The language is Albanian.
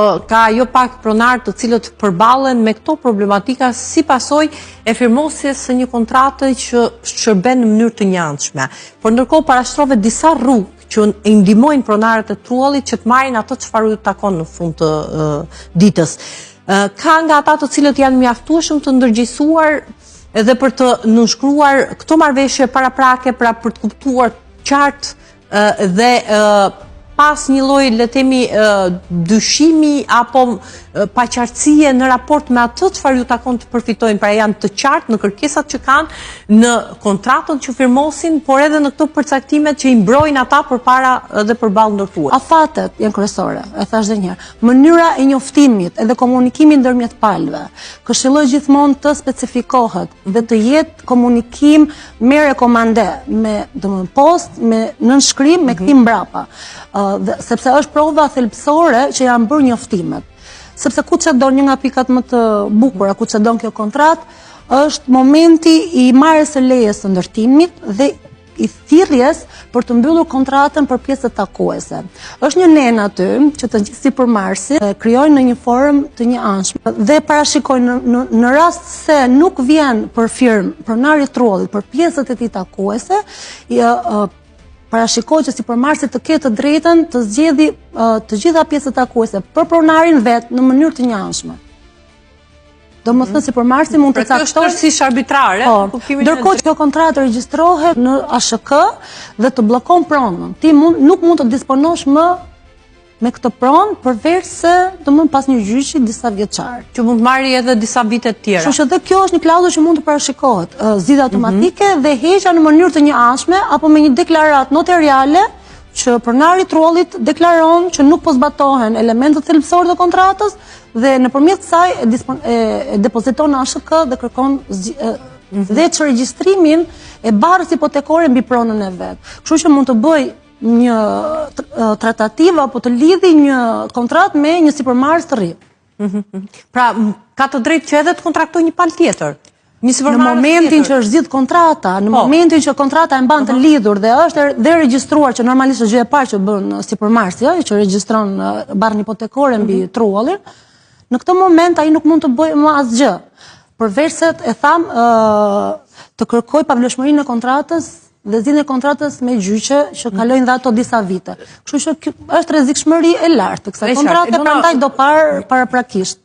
Ka jo pak pronarë të cilët përballen me këto problematika si pasojë e firmosjes së një kontrate që shërben në mënyrë të njëanshme. Por ndërkohë parashtrove disa rrugë që e ndihmojnë pronarët e Truallit që të marrin ato çfarë ju takon në fund të ditës. Ka nga ata të cilët janë mjaftueshëm të ndërgjegjësuar edhe për të nënshkruar këto marrëveshje paraprake, pra për të kuptuar qartë dhe pas një lloj, le të themi, dyshimi apo paqartësie në raport me atë çfarë ju takon të përfitojnë, pra janë të qartë në kërkesat që kanë në kontratën që firmosin, por edhe në këto përcaktimet që i mbrojnë ata përpara dhe përballë ndërtuar. Afatet janë kryesore, e thash edhe një herë. Mënyra e njoftimit edhe komunikimi ndërmjet palëve. Këshilloj gjithmonë të specifikohet dhe të jetë komunikim me rekomande, me post, me nënshkrim, me kthim mbrapa. Sepse është prova thelbësore që janë bërë njoftimet. Sepse ku që do një nga pikat më të bukura, ku që do në kjo kontrat, është momenti i marrjes së lejes së ndërtimit dhe i thirrjes për të mbyllur kontratën për pjesët takuese. Është një nen aty që të gjithë sipërmarrësit krijojnë në një formë të njëanshme dhe parashikojnë në rast se nuk vjen për firmë pronari i Truallit për pjesët e tij takuese, parashikoj që sipërmarrësi të ketë të drejtën të zgjedhë të gjitha pjesët takuese për pronarin vet në mënyrë të njëanshme. Domethënë sipërmarrësi mund të caktojë si arbitrare, ndërkohë që kjo kontratë regjistrohet në ASHK dhe të bllokon pronën. Ti nuk mund të disponosh më me këtë pronë përveç se pas një gjyqi disa vjeçar. Që mund marrë edhe disa vite të tjera. Kështu që edhe kjo është një klauzë që mund të parashikohet, zgjidhje automatike dhe heqja në mënyrë të njëanshme apo me një deklaratë notariale që pronari i Truallit deklaron që nuk po zbatohen elementët thelbësore të kontratës dhe nëpërmjet kësaj e depoziton në ASHK dhe kërkon dhe që regjistrimin e barrës hipotekore mbi pronën e vet. Kështu që mund të bëj një tratativë apo të lidhi një kontratë me një sipërmarrës të ri. Pra, ka të drejtë që edhe të kontraktoj një palë tjetër. Në momentin që është zgjidh kontrata, në momentin që kontrata e mban të lidhur dhe është dhe regjistruar, që normalisht është gjë e parë që bën sipërmarrësi, që regjistron barrën hipotekore mbi Truallin, në këtë moment ai nuk mund të bëjë më asgjë. Përveç se e tham të kërkoj pavlefshmërinë e kontratës dhe zgjidhjen e kontratës me gjyqe që kalojnë dhe ato disa vite. Kështu që është rrezikshmëri e lartë kësaj kontrate, prandaj do parë paraprakisht.